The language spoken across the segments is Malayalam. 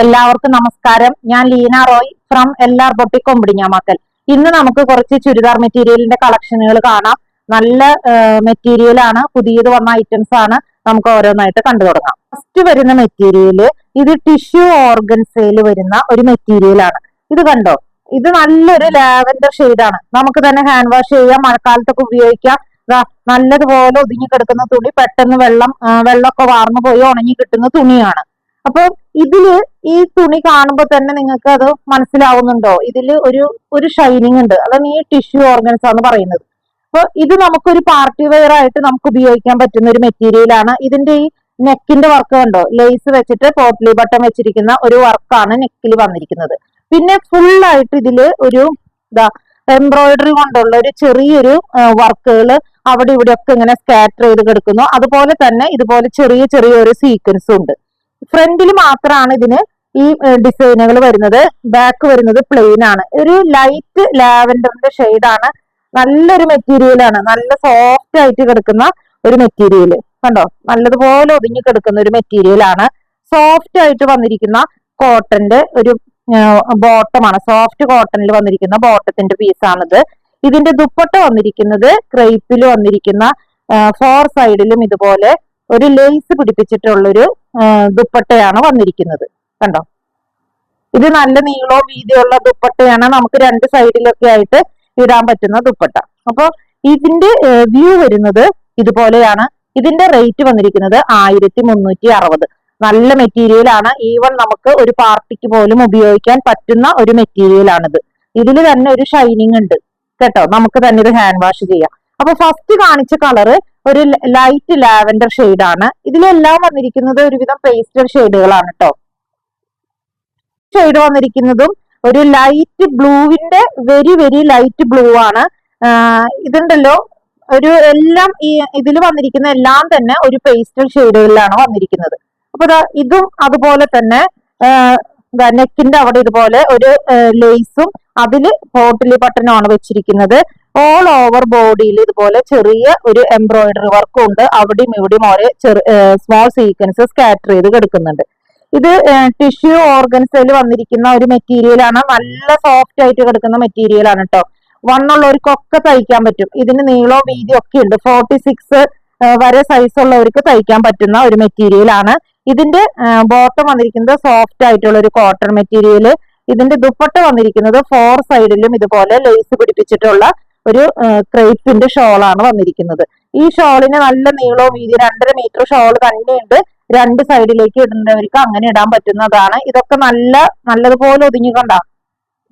എല്ലാവർക്കും നമസ്കാരം. ഞാൻ Leena Roy from LR boutique Kombidinjamakkal. ഇന്ന് നമുക്ക് കുറച്ച് ചുരിദാർ മെറ്റീരിയലിന്റെ കളക്ഷനുകൾ കാണാം. നല്ല മെറ്റീരിയൽ ആണ്, പുതിയത് വന്ന ഐറ്റംസ് ആണ്. നമുക്ക് ഓരോന്നായിട്ട് കണ്ടു തുടങ്ങാം. ഫസ്റ്റ് വരുന്ന മെറ്റീരിയല് ഇത് ടിഷ്യൂ ഓർഗൻസയിൽ വരുന്ന ഒരു മെറ്റീരിയൽ ആണ്. ഇത് കണ്ടോ, ഇത് നല്ലൊരു ലാവൻഡർ ഷെയ്ഡാണ്. നമുക്ക് തന്നെ ഹാൻഡ് വാഷ് ചെയ്യാം, മഴക്കാലത്തൊക്കെ ഉപയോഗിക്കാം. നല്ലതുപോലെ ഒതുങ്ങി കിടക്കുന്ന തുണി, പെട്ടെന്ന് വെള്ളമൊക്കെ വാർന്നു പോയി ഉണങ്ങി കിട്ടുന്ന തുണിയാണ്. അപ്പൊ ഇതില് ഈ തുണി കാണുമ്പോൾ തന്നെ നിങ്ങൾക്ക് അത് മനസ്സിലാവുന്നുണ്ടോ? ഇതില് ഒരു ഷൈനിങ് ഉണ്ട്. അതാണ് ഈ ടിഷ്യൂ ഓർഗൻസ് എന്ന് പറയുന്നത്. അപ്പൊ ഇത് നമുക്കൊരു പാർട്ടി വെയർ ആയിട്ട് നമുക്ക് ഉപയോഗിക്കാൻ പറ്റുന്ന ഒരു മെറ്റീരിയൽ ആണ്. ഇതിന്റെ ഈ നെക്കിന്റെ വർക്ക് കണ്ടോ, ലേസ് വെച്ചിട്ട് പോട്ട്ലി ബട്ടൺ വെച്ചിരിക്കുന്ന ഒരു വർക്കാണ് നെക്കിൽ വന്നിരിക്കുന്നത്. പിന്നെ ഫുൾ ആയിട്ട് ഇതില് ഒരു എംബ്രോയിഡറി കൊണ്ടുള്ള ഒരു ചെറിയൊരു വർക്കുകൾ അവിടെ ഇവിടെ ഒക്കെ ഇങ്ങനെ സ്കാറ്റർ ചെയ്ത് കിടക്കുന്നു. അതുപോലെ തന്നെ ഇതുപോലെ ചെറിയ ചെറിയ ഒരു സീക്വൻസും ഉണ്ട്. ഫ്രണ്ടിൽ മാത്രമാണ് ഇതിന് ഈ ഡിസൈനുകൾ വരുന്നത്. ബാക്ക് വരുന്നത് പ്ലെയിൻ ആണ്. ഒരു ലൈറ്റ് ലാവൻഡറിന്റെ ഷെയ്ഡാണ്. നല്ലൊരു മെറ്റീരിയൽ ആണ്. നല്ല സോഫ്റ്റ് ആയിട്ട് കിടക്കുന്ന ഒരു മെറ്റീരിയൽ കണ്ടോ, നല്ലതുപോലെ ഒതുങ്ങി കിടക്കുന്ന ഒരു മെറ്റീരിയൽ ആണ്. സോഫ്റ്റ് ആയിട്ട് വന്നിരിക്കുന്ന കോട്ടന്റെ ഒരു ബോട്ടമാണ്. സോഫ്റ്റ് കോട്ടണിൽ വന്നിരിക്കുന്ന ബോട്ടത്തിന്റെ പീസാണിത്. ഇതിന്റെ ദുപ്പട്ട വന്നിരിക്കുന്നത് ക്രേപ്പിൽ വന്നിരിക്കുന്ന 4 സൈഡിലും ഇതുപോലെ ഒരു ലേസ് പിടിപ്പിച്ചിട്ടുള്ളൊരു ദുപ്പട്ടയാണ് വന്നിരിക്കുന്നത്. കണ്ടോ, ഇത് നല്ല നീളവും വീതിയുള്ള ദുപ്പട്ടയാണ്. നമുക്ക് 2 സൈഡിലൊക്കെ ആയിട്ട് ഇടാൻ പറ്റുന്ന ദുപ്പട്ട. അപ്പൊ ഇതിന്റെ വ്യൂ വരുന്നത് ഇതുപോലെയാണ്. ഇതിന്റെ റേറ്റ് വന്നിരിക്കുന്നത് 1360. നല്ല മെറ്റീരിയൽ ആണ്. ഈവൻ നമുക്ക് ഒരു പാർട്ടിക്ക് പോലും ഉപയോഗിക്കാൻ പറ്റുന്ന ഒരു മെറ്റീരിയൽ ആണിത്. ഇതിൽ തന്നെ ഒരു ഷൈനിങ് ഉണ്ട് കേട്ടോ. നമുക്ക് തന്നെ ഇത് ഹാൻഡ് വാഷ് ചെയ്യാം. അപ്പൊ ഫസ്റ്റ് കാണിച്ച കളറ് ഒരു ലൈറ്റ് ലാവൻഡർ ഷെയ്ഡ് ആണ്. ഇതിലെല്ലാം വന്നിരിക്കുന്നത് ഒരുവിധം പേസ്റ്റൽ ഷെയ്ഡുകളാണ് കേട്ടോ. ഷെയ്ഡ് വന്നിരിക്കുന്നതും ഒരു ലൈറ്റ് ബ്ലൂവിന്റെ വെരി വെരി ലൈറ്റ് ബ്ലൂ ആണ്. ഇതുണ്ടല്ലോ, ഒരു എല്ലാം ഈ ഇതിൽ വന്നിരിക്കുന്ന എല്ലാം തന്നെ ഒരു പേസ്റ്റൽ ഷെയ്ഡുകളിലാണ് വന്നിരിക്കുന്നത്. അപ്പൊ ഇതും അതുപോലെ തന്നെ നെക്കിന്റെ അവിടെ ഇതുപോലെ ഒരു ലേസും അതില് പോട്ട്ലി ബട്ടണുമാണ് വെച്ചിരിക്കുന്നത്. ഓൾ ഓവർ ബോഡിയിൽ ഇതുപോലെ ചെറിയ ഒരു എംബ്രോയിഡറി വർക്കും ഉണ്ട്. അവിടെയും ഇവിടെയും ഓരോ സ്മോൾ സീക്വൻസ് സ്കാറ്റർ ചെയ്ത് കിടക്കുന്നുണ്ട്. ഇത് ടിഷ്യൂ ഓർഗൻസിൽ വന്നിരിക്കുന്ന ഒരു മെറ്റീരിയൽ ആണ്. നല്ല സോഫ്റ്റ് ആയിട്ട് കിടക്കുന്ന മെറ്റീരിയൽ ആണ് കേട്ടോ. വണ്ണുള്ളവർക്കൊക്കെ തയ്ക്കാൻ പറ്റും. ഇതിന് നീളവും വീതിയും ഒക്കെ ഉണ്ട്. 46 വരെ സൈസ് ഉള്ളവർക്ക് തയ്ക്കാൻ പറ്റുന്ന ഒരു മെറ്റീരിയൽ ആണ്. ഇതിന്റെ ബോട്ടം വന്നിരിക്കുന്നത് സോഫ്റ്റ് ആയിട്ടുള്ള ഒരു കോട്ടൺ മെറ്റീരിയൽ. ഇതിന്റെ ദുപ്പട്ട വന്നിരിക്കുന്നത് 4 സൈഡിലും ഇതുപോലെ ലേസ് പിടിപ്പിച്ചിട്ടുള്ള ഒരു ക്രേപ്പിന്റെ ഷോളാണ് വന്നിരിക്കുന്നത്. ഈ ഷോളിന് നല്ല നീളവും വീതി 2.5 മീറ്റർ ഷോൾ തന്നെയുണ്ട്. 2 സൈഡിലേക്ക് ഇടേണ്ടവർക്ക് അങ്ങനെ ഇടാൻ പറ്റുന്നതാണ്. ഇതൊക്കെ നല്ലതുപോലെ ഒതുങ്ങി കണ്ട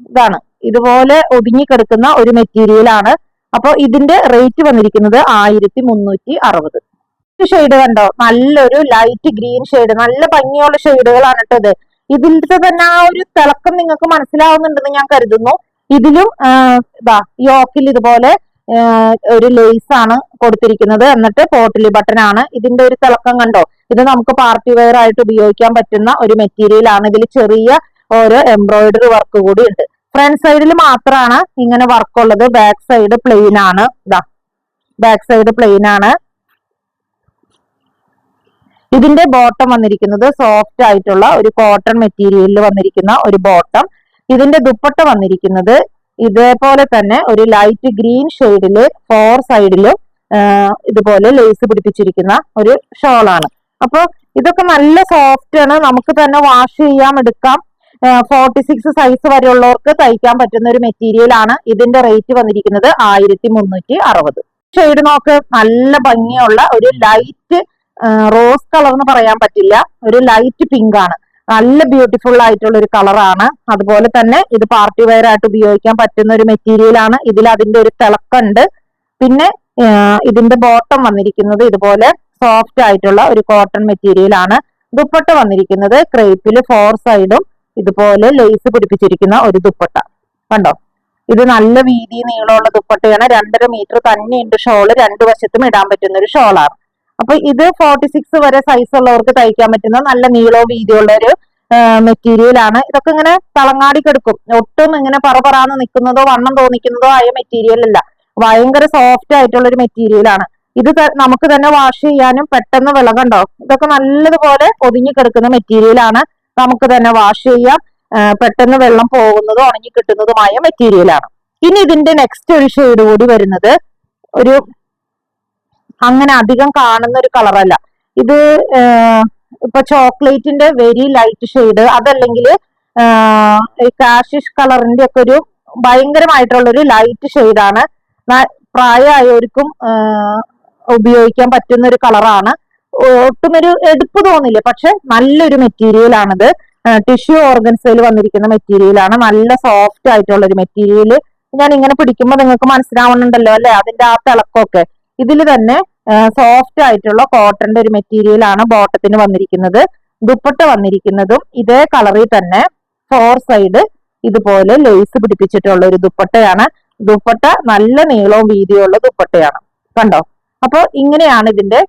ഇതാണ്. ഇതുപോലെ ഒതുങ്ങി കിടക്കുന്ന ഒരു മെറ്റീരിയൽ ആണ്. അപ്പൊ ഇതിന്റെ റേറ്റ് വന്നിരിക്കുന്നത് 1360. ഷെയ്ഡ് കണ്ടോ, നല്ലൊരു ലൈറ്റ് ഗ്രീൻ ഷെയ്ഡ്. നല്ല ഭംഗിയുള്ള ഷെയ്ഡുകളാണ് കേട്ടത്. ഇതിലത്തെ തന്നെ ആ ഒരു തിളക്കം നിങ്ങൾക്ക് മനസ്സിലാവുന്നുണ്ടെന്ന് ഞാൻ കരുതുന്നു. ഇതിലും യോക്കിൽ ഇതുപോലെ ഒരു ലേസ് ആണ് കൊടുത്തിരിക്കുന്നത്. എന്നിട്ട് പോട്ട്ലി ബട്ടൺ ആണ്. ഇതിന്റെ ഒരു തിളക്കം കണ്ടോ. ഇത് നമുക്ക് പാർട്ടി വെയർ ആയിട്ട് ഉപയോഗിക്കാൻ പറ്റുന്ന ഒരു മെറ്റീരിയൽ ആണ്. ഇതിൽ ചെറിയ ഓരോ എംബ്രോയിഡറി വർക്ക് കൂടി ഉണ്ട്. ഫ്രണ്ട് സൈഡിൽ മാത്രമാണ് ഇങ്ങനെ വർക്ക് ഉള്ളത്. ബാക്ക് സൈഡ് പ്ലെയിൻ ആണ്. ബാക്ക് സൈഡ് പ്ലെയിൻ ആണ്. ഇതിന്റെ ബോട്ടം വന്നിരിക്കുന്നത് സോഫ്റ്റ് ആയിട്ടുള്ള ഒരു കോട്ടൺ മെറ്റീരിയലിൽ വന്നിരിക്കുന്ന ഒരു ബോട്ടം. ഇതിന്റെ ദുപ്പട്ട വന്നിരിക്കുന്നത് ഇതേപോലെ തന്നെ ഒരു ലൈറ്റ് ഗ്രീൻ ഷെയ്ഡില് 4 സൈഡിലും ഇതുപോലെ ലേസ് പിടിപ്പിച്ചിരിക്കുന്ന ഒരു ഷോളാണ്. അപ്പൊ ഇതൊക്കെ നല്ല സോഫ്റ്റ് ആണ്. നമുക്ക് തന്നെ വാഷ് ചെയ്യാം, എടുക്കാം. 46 സൈസ് വരെയുള്ളവർക്ക് തയ്ക്കാൻ പറ്റുന്ന ഒരു മെറ്റീരിയൽ ആണ്. ഇതിന്റെ റേറ്റ് വന്നിരിക്കുന്നത് 1360. ഷെയ്ഡ് നോക്ക്, നല്ല ഭംഗിയുള്ള ഒരു ലൈറ്റ് റോസ് കളർ എന്ന് പറയാൻ പറ്റില്ല, ഒരു ലൈറ്റ് പിങ്ക് ആണ്. നല്ല ബ്യൂട്ടിഫുൾ ആയിട്ടുള്ള ഒരു കളറാണ്. അതുപോലെ തന്നെ ഇത് പാർട്ടി വെയർ ആയിട്ട് ഉപയോഗിക്കാൻ പറ്റുന്ന ഒരു മെറ്റീരിയൽ ആണ്. ഇതിൽ അതിന്റെ ഒരു തിളക്കമുണ്ട്. പിന്നെ ഇതിന്റെ ബോട്ടം വന്നിരിക്കുന്നത് ഇതുപോലെ സോഫ്റ്റ് ആയിട്ടുള്ള ഒരു കോട്ടൺ മെറ്റീരിയൽ ആണ്. ദുപ്പട്ട വന്നിരിക്കുന്നത് ക്രേപ്പിൽ 4 സൈഡും ഇതുപോലെ ലേസ് പിടിപ്പിച്ചിരിക്കുന്ന ഒരു ദുപ്പട്ട കണ്ടോ. ഇത് നല്ല വീതി നീളമുള്ള ദുപ്പട്ടയാണ്. 2.5 മീറ്റർ തന്നെയുണ്ട് ഷോള്. 2 വശത്തും ഇടാൻ പറ്റുന്ന ഒരു ഷോളാണ്. അപ്പൊ ഇത് 46 വരെ സൈസ് ഉള്ളവർക്ക് തയ്ക്കാൻ പറ്റുന്ന നല്ല നീളവും വീതിയുള്ള ഒരു മെറ്റീരിയൽ ആണ്. ഇതൊക്കെ ഇങ്ങനെ തളങ്ങാടി കിടക്കും. ഒട്ടും ഇങ്ങനെ പറപറാന്ന് നിൽക്കുന്നതോ വണ്ണം തോന്നിക്കുന്നതോ ആയ മെറ്റീരിയൽ അല്ല. ഭയങ്കര സോഫ്റ്റ് ആയിട്ടുള്ള ഒരു മെറ്റീരിയൽ ആണ്. ഇത് നമുക്ക് തന്നെ വാഷ് ചെയ്യാനും പെട്ടെന്ന് വിളകണ്ടോ. ഇതൊക്കെ നല്ലതുപോലെ ഒതുങ്ങി കിടക്കുന്ന മെറ്റീരിയൽ ആണ്. നമുക്ക് തന്നെ വാഷ് ചെയ്യാം. പെട്ടെന്ന് വെള്ളം പോകുന്നതും ഉണങ്ങി കിട്ടുന്നതുമായ മെറ്റീരിയലാണ്. ഇനി ഇതിന്റെ നെക്സ്റ്റ് ഒരു ഷെയ്ഡ് കൂടി വരുന്നത് ഒരു അങ്ങനെ അധികം കാണുന്ന ഒരു കളറല്ല. ഇത് ഇപ്പൊ ചോക്ലേറ്റിന്റെ വെരി ലൈറ്റ് ഷെയ്ഡ്, അതല്ലെങ്കിൽ കാഷിഷ് കളറിന്റെ ഒക്കെ ഒരു ഭയങ്കരമായിട്ടുള്ള ഒരു ലൈറ്റ് ഷെയ്ഡാണ്. പ്രായമായവർക്കും ഉപയോഗിക്കാൻ പറ്റുന്ന ഒരു കളറാണ്. ഒട്ടും ഒരു എടുപ്പ് തോന്നില്ല, പക്ഷെ നല്ലൊരു മെറ്റീരിയൽ ആണിത്. ടിഷ്യൂ ഓർഗൻസയിൽ വന്നിരിക്കുന്ന മെറ്റീരിയലാണ്. നല്ല സോഫ്റ്റ് ആയിട്ടുള്ള ഒരു മെറ്റീരിയൽ. ഞാൻ ഇങ്ങനെ പിടിക്കുമ്പോൾ നിങ്ങൾക്ക് മനസ്സിലാവുന്നുണ്ടല്ലോ അല്ലെ അതിന്റെ ആ തിളക്കമൊക്കെ. ഇതിൽ തന്നെ സോഫ്റ്റ് ആയിട്ടുള്ള കോട്ടന്റെ ഒരു മെറ്റീരിയൽ ആണ് ബോട്ടത്തിന് വന്നിരിക്കുന്നത്. ദുപ്പട്ട വന്നിരിക്കുന്നതും ഇതേ കളറിൽ തന്നെ 4 സൈഡ് ഇതുപോലെ ലേസ് പിടിപ്പിച്ചിട്ടുള്ള ഒരു ദുപ്പട്ടയാണ്. ദുപ്പട്ട നല്ല നീളവും വീതിയുള്ള ദുപ്പട്ടയാണ്. കണ്ടോ? അപ്പൊ ഇങ്ങനെയാണ് ഇതിന്റെ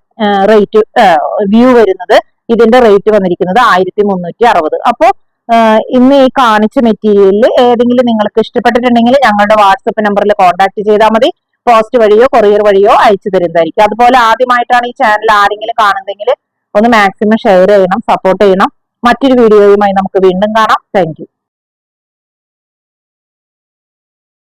റേറ്റ് വ്യൂ വരുന്നത്. ഇതിന്റെ റേറ്റ് വന്നിരിക്കുന്നത് 1360. അപ്പോ ഇന്ന് ഈ കാണിച്ച മെറ്റീരിയലിൽ ഏതെങ്കിലും നിങ്ങൾക്ക് ഇഷ്ടപ്പെട്ടിട്ടുണ്ടെങ്കിൽ ഞങ്ങളുടെ വാട്സപ്പ് നമ്പറിൽ കോൺടാക്ട് ചെയ്താൽ മതി. പോസ്റ്റ് വഴിയോ കൊറിയർ വഴിയോ അയച്ചു തരുന്നതായിരിക്കും. അതുപോലെ ആദ്യമായിട്ടാണ് ഈ ചാനൽ ആരെങ്കിലും കാണുന്നതെങ്കിൽ ഒന്ന് മാക്സിമം ഷെയർ ചെയ്യണം, സപ്പോർട്ട് ചെയ്യണം. മറ്റൊരു വീഡിയോയുമായി നമുക്ക് വീണ്ടും കാണാം. Thank you.